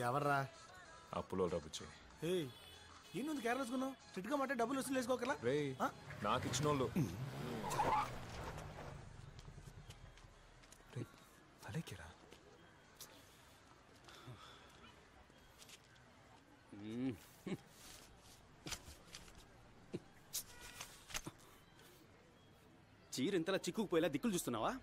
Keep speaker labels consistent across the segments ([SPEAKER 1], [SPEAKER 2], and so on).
[SPEAKER 1] ఎవర్రా?
[SPEAKER 2] అప్పులో రబ్బుచ్చి.
[SPEAKER 1] ఈయన కేరళకున్నావు స్ట్రిక్ట్గా మాట డబ్బులు వసూలు వేసుకోకలా
[SPEAKER 2] రే నాకు ఇచ్చిన వాళ్ళు అలేకేరా.
[SPEAKER 3] చీర ఇంతలా చిక్కుకుపోయేలా దిక్కులు చూస్తున్నావా?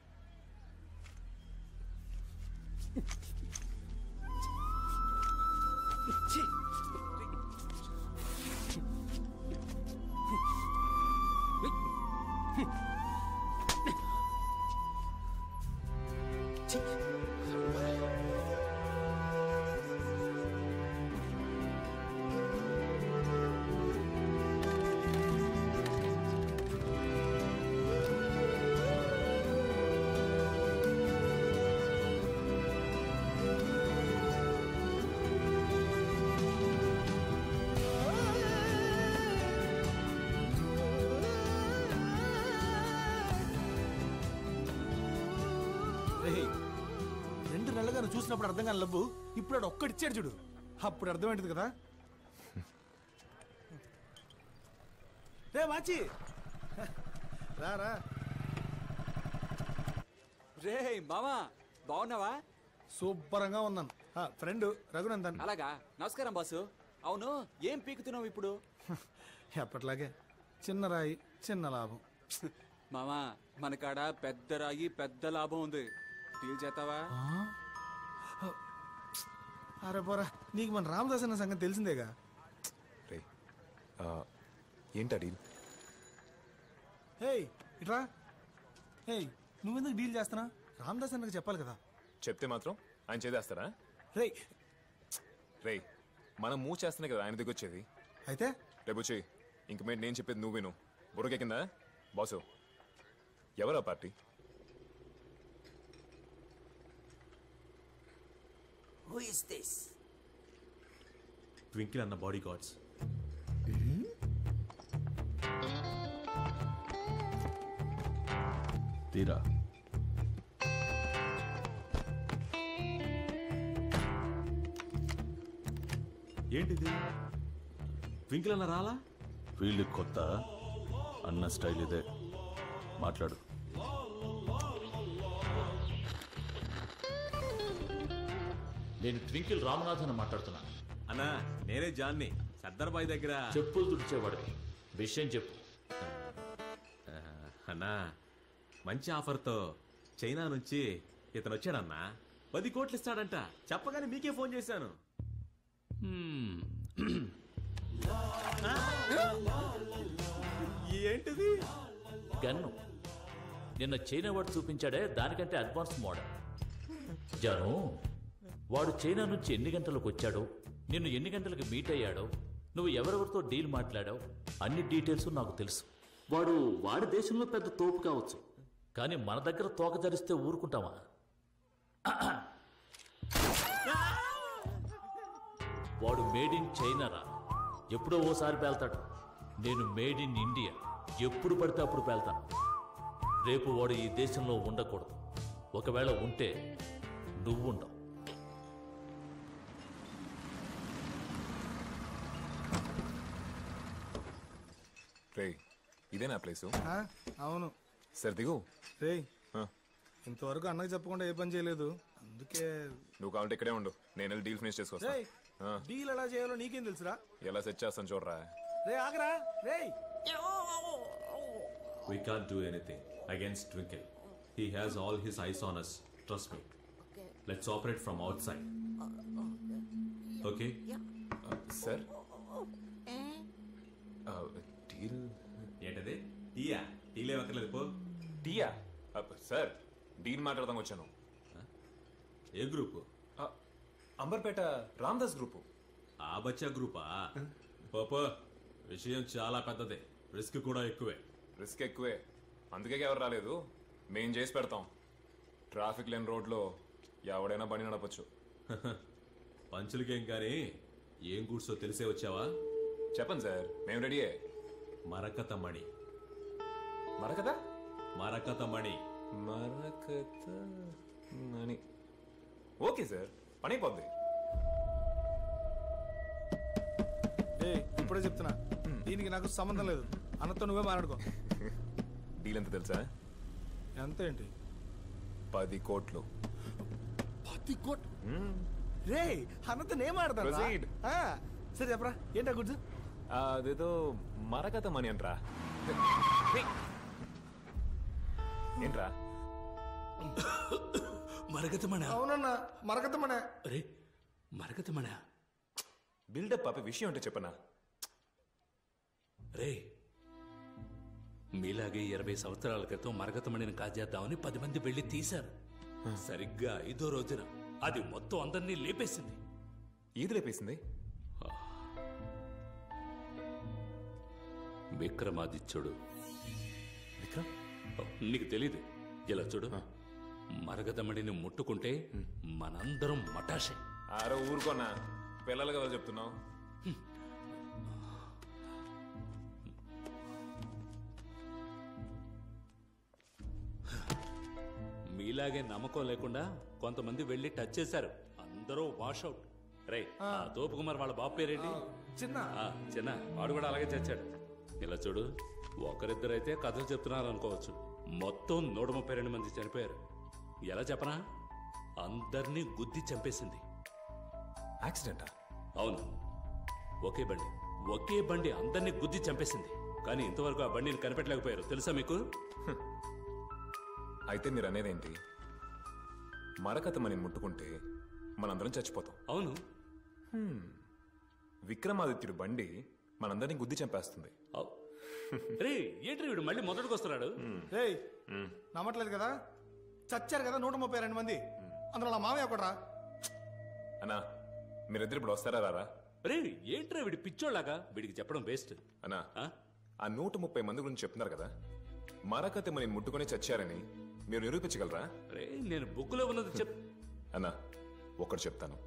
[SPEAKER 1] చూసినప్పుడు అర్థం కాని లబ్బు ఇప్పుడు ఆడు ఒక్కడిచ్చాడు చూడు, అప్పుడు అర్థమైంది కదా. రే మాచి రా.
[SPEAKER 4] రే మామా బాగున్నావా?
[SPEAKER 1] సూపరంగా ఉన్నాను. ఫ్రెండ్ రఘునందన్.
[SPEAKER 4] అలాగా, నమస్కారం బాసు. అవును, ఏం పీకుతున్నావు ఇప్పుడు?
[SPEAKER 1] ఎప్పట్లాగే చిన్న రాయి చిన్న లాభం.
[SPEAKER 4] మామా మన కాడ పెద్ద రాయి పెద్ద లాభం ఉంది, డీల్ చేస్తావా?
[SPEAKER 1] అరే పోరా, నీకు మన రామదాస్ అన్న సంగతి తెలిసిందేగా.
[SPEAKER 2] రే ఏంటా డీల్?
[SPEAKER 1] ఇట్రా. నువ్వెందుకు డీల్ చేస్తున్నా? రామదాస్ అన్నకు చెప్పాలి కదా.
[SPEAKER 2] చెప్తే మాత్రం ఆయన చేదేస్తారా? రే మనం మూవ్ చేస్తేనే కదా ఆయన దగ్గర వచ్చేది.
[SPEAKER 1] అయితే
[SPEAKER 2] రేపు ఇంక మీద నేను చెప్పేది నువ్వు విను. బుర్రకే కింద బాసు. ఎవరా party?
[SPEAKER 5] Who is this?
[SPEAKER 6] Twinkle and the bodyguards. Tira. ఏంటిది? ట్వింకిల్ అన్న రాలా?
[SPEAKER 7] ఫీల్డ్ కొత్త అన్న స్టైల్ ఇదే. మాట్లాడు.
[SPEAKER 8] నేను ట్వింకిల్ రామనాథన్ మాట్లాడుతున్నాను.
[SPEAKER 6] అన్నా నేనే జాన్ని, సర్దార్బాయ్ దగ్గర
[SPEAKER 8] చెప్పులు తుడిచేవాడివి. విషయం చెప్పు.
[SPEAKER 6] అన్నా మంచి ఆఫర్తో చైనా నుంచి ఇతను వచ్చాడన్నా. 10 కోట్లు ఇస్తాడంట. చెప్పగానే మీకే ఫోన్ చేశాను. ఏంటిది?
[SPEAKER 8] గన్ను నిన్న చైనా వాడు చూపించాడే, దానికంటే అడ్వాన్స్ మోడల్. జాను, వాడు చైనా నుంచి ఎన్ని గంటలకు వచ్చాడో, నిన్ను ఎన్ని గంటలకు మీట్ అయ్యాడో, నువ్వు ఎవరెవరితో డీల్ మాట్లాడావు, అన్ని డీటెయిల్స్ నాకు తెలుసు. వాడి దేశంలో పెద్ద తోపు కావచ్చు, కానీ మన దగ్గర తోక ధరిస్తే ఊరుకుంటామా? వాడు మేడ్ ఇన్ చైనా రా. ఎప్పుడో ఓసారి పేల్తాడు. నేను మేడ్ ఇన్ ఇండియా. ఎప్పుడు పడితే అప్పుడు పేల్తాను. రేపు వాడు ఈ దేశంలో ఉండకూడదు. ఒకవేళ ఉంటే నువ్వు ఉండవు.
[SPEAKER 2] రే ఇదేనా ప్లేసు?
[SPEAKER 1] అవును
[SPEAKER 2] సార్ దిగు.
[SPEAKER 1] రే ఇంతవరకు అన్నకి చెప్పకుండా ఏ పని చేయలేదు, అందుకే.
[SPEAKER 2] నువ్వు కావాలంటే ఇక్కడే ఉండు, నేను వెళ్ళి డీల్ ఫినిష్ చేసుకొస్తా.
[SPEAKER 1] డీల్ ఎలా చేయాలో నీకేం తెలుసురా?
[SPEAKER 2] ఎలా సెట్ చేస్తాను చూడరా.
[SPEAKER 1] రే ఆగరా. రే
[SPEAKER 6] We can't do anything against Twinkle. He has all his eyes on us. Trust me.
[SPEAKER 5] Okay.
[SPEAKER 6] Let's operate from outside. Okay?
[SPEAKER 2] Sir? Deal
[SPEAKER 6] ఏంటది? టీయా? టీలే వక్కర్లేదు పో.
[SPEAKER 2] టీయా? సార్ డీల్ మాట్లాడదాం వచ్చాను.
[SPEAKER 6] ఏ గ్రూపు?
[SPEAKER 2] అంబర్పేట రామదాస్ గ్రూపు.
[SPEAKER 6] ఆ బచ్చా గ్రూపా? పోపో, విషయం చాలా పెద్దదే, రిస్క్ కూడా ఎక్కువే.
[SPEAKER 2] రిస్క్ ఎక్కువే, అందుకే ఎవరు రాలేదు. మేం చేసి పెడతాం. ట్రాఫిక్ లేని రోడ్లో ఎవడైనా బండి నడపచ్చు.
[SPEAKER 6] పంచులకేం కానీ ఏం గూడ్సో తెలిసే వచ్చావా?
[SPEAKER 2] చెప్పండి సార్, మేము రెడీయే.
[SPEAKER 6] మరకత మణి.
[SPEAKER 2] మరకత?
[SPEAKER 6] మరకత మణి.
[SPEAKER 2] మరకత మణి. ఓకే సార్, పని అయిపోద్ది.
[SPEAKER 1] ఇప్పుడే చెప్తున్నా, దీనికి నాకు సంబంధం లేదు. అన్నతో నువ్వే మాట్లాడుకో.
[SPEAKER 2] డీల్ ఎంత తెలుసా?
[SPEAKER 1] ఎంత ఏంటి?
[SPEAKER 2] 10 కోట్లు.
[SPEAKER 1] 10 కోట్లు? రే అన్నతో నేను
[SPEAKER 2] Proceed.
[SPEAKER 1] మాట్లాడతా. సరే చెప్పరా, ఏంటా గుడ్స్?
[SPEAKER 2] అదేదో మరకత మనీ అంట్రా. ఏంట్రా?
[SPEAKER 9] మరగతమణ.
[SPEAKER 1] అవునన్నా, మరకతమనే.
[SPEAKER 9] అరే మరగతమణ.
[SPEAKER 2] బిల్డప్ ఆపే విషయం అంటే చెప్పనా?
[SPEAKER 9] రే మీలాగే 20 సంవత్సరాల క్రితం మరగతమణిని కాజేద్దామని 10 మంది వెళ్ళి తీశారు. సరిగ్గా 5వ రోజున అది మొత్తం అందరినీ లేపేసింది.
[SPEAKER 2] ఏది లేపేసింది?
[SPEAKER 9] విక్రమాదిత్యుడు.
[SPEAKER 2] విక్రమ్?
[SPEAKER 9] నీకు తెలీదు. ఇలా చూడు, మరగతమణిని ముట్టుకుంటే మనందరం మటాషే.
[SPEAKER 2] ఆరో ఊరుకోనా, పిల్లలు కదా చెప్తున్నావు.
[SPEAKER 9] మీలాగే నమ్మకం లేకుండా కొంతమంది వెళ్ళి టచ్ చేశారు. అందరూ వాషౌట్. రే ఆ తోపుకుమార్ వాళ్ళ బాబు పేరేంటి?
[SPEAKER 1] చిన్న.
[SPEAKER 9] చిన్న. వాడు కూడా అలాగే చచ్చాడు. ఇలా చూడు, ఒకరిద్దరైతే కథలు చెప్తున్నారు అనుకోవచ్చు. మొత్తం 132 మంది చనిపోయారు. ఎలా చెప్పనా? అందరినీ గుద్ది చంపేసింది.
[SPEAKER 2] యాక్సిడెంటా?
[SPEAKER 9] అవును, ఒకే బండి అందరినీ గుద్ది చంపేసింది. కానీ ఇంతవరకు ఆ బండిని కనిపెట్టలేకపోయారు. తెలుసా మీకు?
[SPEAKER 2] అయితే మీరు అనేదేంటి? మరకత మనని ముట్టుకుంటే మనందరం చచ్చిపోతాం.
[SPEAKER 9] అవును.
[SPEAKER 2] విక్రమాదిత్యుడు బండి మనందరినీ గుద్ది చంపేస్తుంది.
[SPEAKER 9] రే ఏంటి వీడు మళ్ళీ మొదటికి వస్తున్నాడు?
[SPEAKER 1] రే నమ్మట్లేదు కదా? చచ్చారు కదా 132 మంది, అందులో నా మామయ్య ఒకటి రా.
[SPEAKER 2] అన్నా మీరిద్దరు ఇప్పుడు వస్తారా రారా?
[SPEAKER 9] రే ఏంట్రా వీడి పిచ్చోళ్ళగా? వీడికి చెప్పడం వేస్ట్.
[SPEAKER 2] అన్నా ఆ 130 మంది గురించి చెప్తున్నారు కదా, మరకత మనని ముట్టుకొని చచ్చారని మీరు నిరూపించగలరా?
[SPEAKER 9] రే నేను బుక్కులో ఉన్నది
[SPEAKER 2] అన్నా ఒకటి చెప్తాను,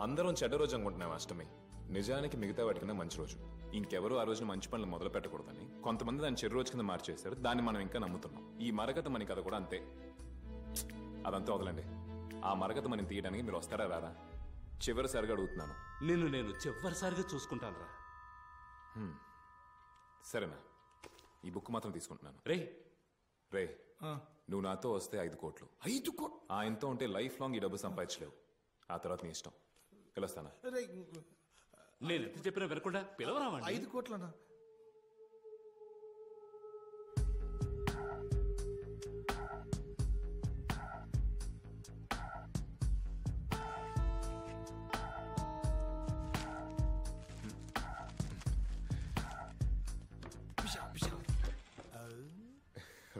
[SPEAKER 2] అందరం చెడ్డ రోజు అనుకుంటున్నాం అష్టమి. నిజానికి మిగతా వాటికన్నా మంచి రోజు. ఇంకెవరు ఆ రోజున మంచి పనులు మొదలు పెట్టకూడదని కొంతమంది దాన్ని చెడు రోజు కింద మార్చేశారు. దాన్ని మనం ఇంకా నమ్ముతున్నాం. ఈ మరకత మని కథ కూడా అంతే. అదంతా వదలండి. ఆ మరకత మని తీయడానికి మీరు వస్తారా రారా? చివరిసారిగా అడుగుతున్నాను.
[SPEAKER 9] నేను చివరిసారిగా చూసుకుంటాను రా.
[SPEAKER 2] సరేనా, ఈ బుక్ మాత్రం తీసుకుంటున్నాను. రే నువ్వు నాతో వస్తే 5 కోట్లు.
[SPEAKER 1] 5 కోట్లు?
[SPEAKER 2] ఆయనతో ఉంటే లైఫ్ లాంగ్ ఈ డబ్బు సంపాదించలేవు. ఆ తర్వాత నీ ఇష్టం. పిలుస్తానా?
[SPEAKER 9] నేను ఎంత చెప్పినా వినకుండా పిలవరావండి.
[SPEAKER 1] 5 కోట్లనా?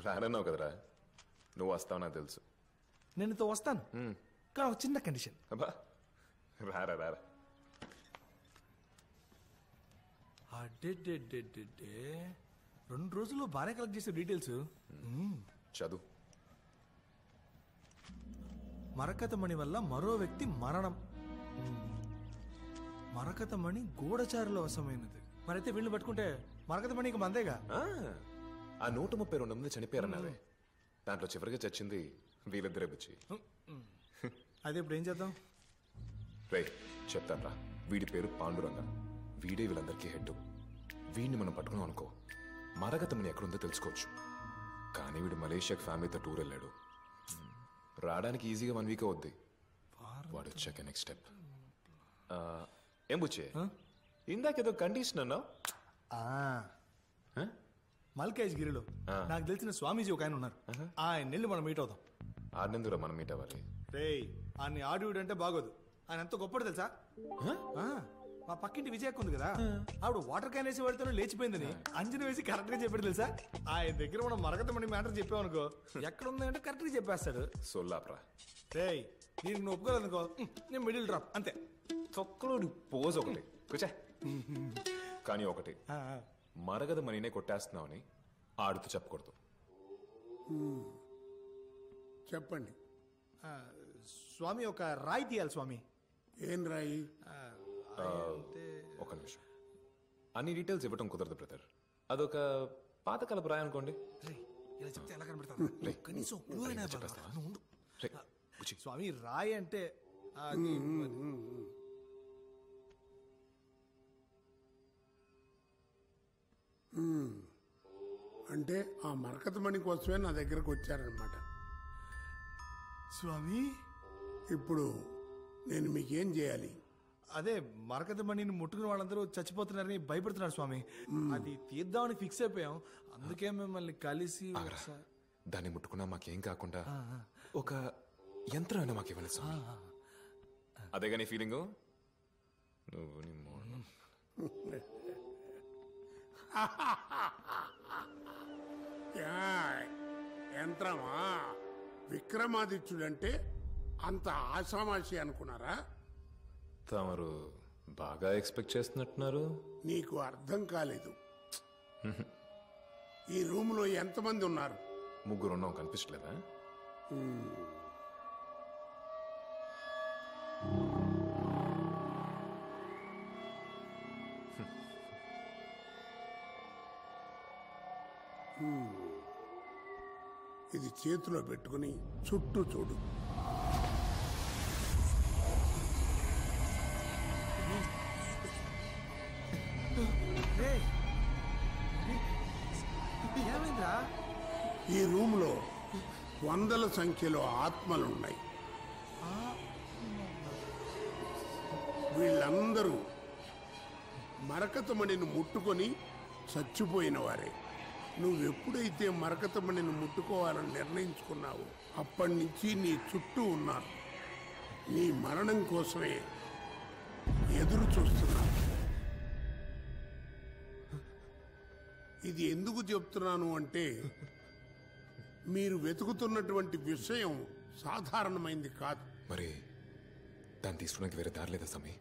[SPEAKER 2] రానన్నావు కదరా, నువ్వు వస్తావు నాకు తెలుసు.
[SPEAKER 1] నేను ఇంత వస్తాను, కానీ ఒక చిన్న కండిషన్.
[SPEAKER 2] అబ్బా రారా రారా.
[SPEAKER 1] అడ్డే 2 రోజుల్లో బాగానే కలెక్ట్ చేసే డీటెయిల్స్.
[SPEAKER 2] చదువు.
[SPEAKER 1] మరకతమణి వల్ల మరో వ్యక్తి మరణం. మరకతమణి గూఢచారుల వశమైనది. మరైతే వీళ్ళు పట్టుకుంటే మరకతమణి ఇక మందేగా.
[SPEAKER 2] ఆ 132 మంది చనిపోయారన్నారే, దాంట్లో చివరిగా చచ్చింది వీళ్ళిద్దరే బుచ్చి.
[SPEAKER 1] అదే ఇప్పుడు ఏం చేద్దాం?
[SPEAKER 2] రే చెప్తాను రా. వీడి పేరు పాండురంగ. వీడే వీళ్ళందరికీ హెడ్. వీడిని మనం పట్టుకున్నాం అనుకో, మరగతమని ఎక్కడుందో తెలుసుకోవచ్చు. కానీ వీడు మలేషియాకి ఫ్యామిలీతో టూర్ వెళ్ళాడు. రావడానికి ఈజీగా 1 వీక్ అవుద్ది. వాడు వచ్చాక నెక్స్ట్ స్టెప్. ఏం బుచ్చే, ఇందాకేదో కండిషన్ అన్నావు?
[SPEAKER 1] మల్కాజ్ గిరిలో నాకు తెలిసిన స్వామీజీ ఒక ఆయన ఉన్నారు. ఆయన వెళ్ళి మనం మీట్ అవుతాం.
[SPEAKER 2] ఆడినందుకు మనం మీట్ అవ్వాలి.
[SPEAKER 1] రే ఆయన ఆడివుడు అంటే బాగోదు. ఆయన ఎంత గొప్పడు తెలుసా? మా పక్కింటి విజయక్క ఉంది కదా, ఆవిడ వాటర్ క్యాన్ వేసి వాడితేనే లేచిపోయిందని అంజన వేసి కరెక్ట్ గా చెప్పాడు తెలుసా? ఆయన దగ్గర మనం మరగతమణి మ్యాటర్ చెప్పామనుకో, ఎక్కడ ఉందంటే కరెక్ట్ గా చెప్పేస్తాడు.
[SPEAKER 2] సొల్లాప్రా.
[SPEAKER 1] రే నేను నువ్వు ఒప్పుకోలేదుకో, నేను మిడిల్ డ్రాప్ అంతే.
[SPEAKER 2] తొక్కలోడు పోజ్ ఒకటి కూర్చా. కానీ ఒకటి, మరగద మనీనే కొట్టేస్తున్నావని ఆడుతూ చెప్పకూడదు.
[SPEAKER 10] చెప్పండి
[SPEAKER 1] స్వామి. ఒక రాయి తీయాలి స్వామి.
[SPEAKER 10] ఏం రాయి?
[SPEAKER 2] ఒక నిమిషం. అన్ని డీటెయిల్స్ ఇవ్వటం కుదరదు బ్రదర్. అదొక పాతకాలపు రాయి అనుకోండి.
[SPEAKER 1] ఇలా చెప్తే ఎలా కనబడతాను? కనీసం స్వామి రాయి అంటే
[SPEAKER 10] అంటే ఆ మరకతమణి కోసమే నా దగ్గరకు వచ్చారనమాట.
[SPEAKER 1] స్వామి
[SPEAKER 10] ఇప్పుడు నేను మీకేం చేయాలి?
[SPEAKER 1] అదే మరకత మణిని ముట్టుకుని వాళ్ళందరూ చచ్చిపోతున్నారని భయపడుతున్నారు స్వామి. అది తీద్దామని ఫిక్స్ అయిపోయాం. అందుకే మిమ్మల్ని కలిసి ఒకసారి-
[SPEAKER 2] దాన్ని ముట్టుకున్నా మాకేం కాకుండా ఒక యంత్రం అయినా మాకు ఇవ్వాలి స్వామి. అదేగా నీ ఫీలింగు? నువ్వు నీ
[SPEAKER 10] యంత్రమా? విక్రమాదిత్యుడంటే అంత ఆషామాషి అనుకున్నారా?
[SPEAKER 2] తమరు బాగా ఎక్స్పెక్ట్ చేస్తున్నట్టున్నారు.
[SPEAKER 10] నీకు అర్థం కాలేదు. ఈ రూములో ఎంతమంది ఉన్నారు?
[SPEAKER 2] ముగ్గురు ఉన్నాం, కనిపించలేదా?
[SPEAKER 10] ఇది చేతిలో పెట్టుకుని చుట్టూ చూడు.
[SPEAKER 1] ఏమైందా?
[SPEAKER 10] ఈ రూములో వందల సంఖ్యలో ఆత్మలున్నాయి. వీళ్ళందరూ మరకతమణిని ముట్టుకొని చచ్చిపోయిన వారే. నువ్వెప్పుడైతే మరకతమణిని ముట్టుకోవాలని నిర్ణయించుకున్నావో అప్పటి నుంచి నీ చుట్టూ ఉన్నారు. నీ మరణం కోసమే ఎదురు చూస్తున్నారు. ఇది ఎందుకు చెప్తున్నాను అంటే మీరు వెతుకుతున్నటువంటి విషయం సాధారణమైంది కాదు.
[SPEAKER 2] మరి దాన్ని తీసుకోవడానికి వేరే దారి లేదా సమీ?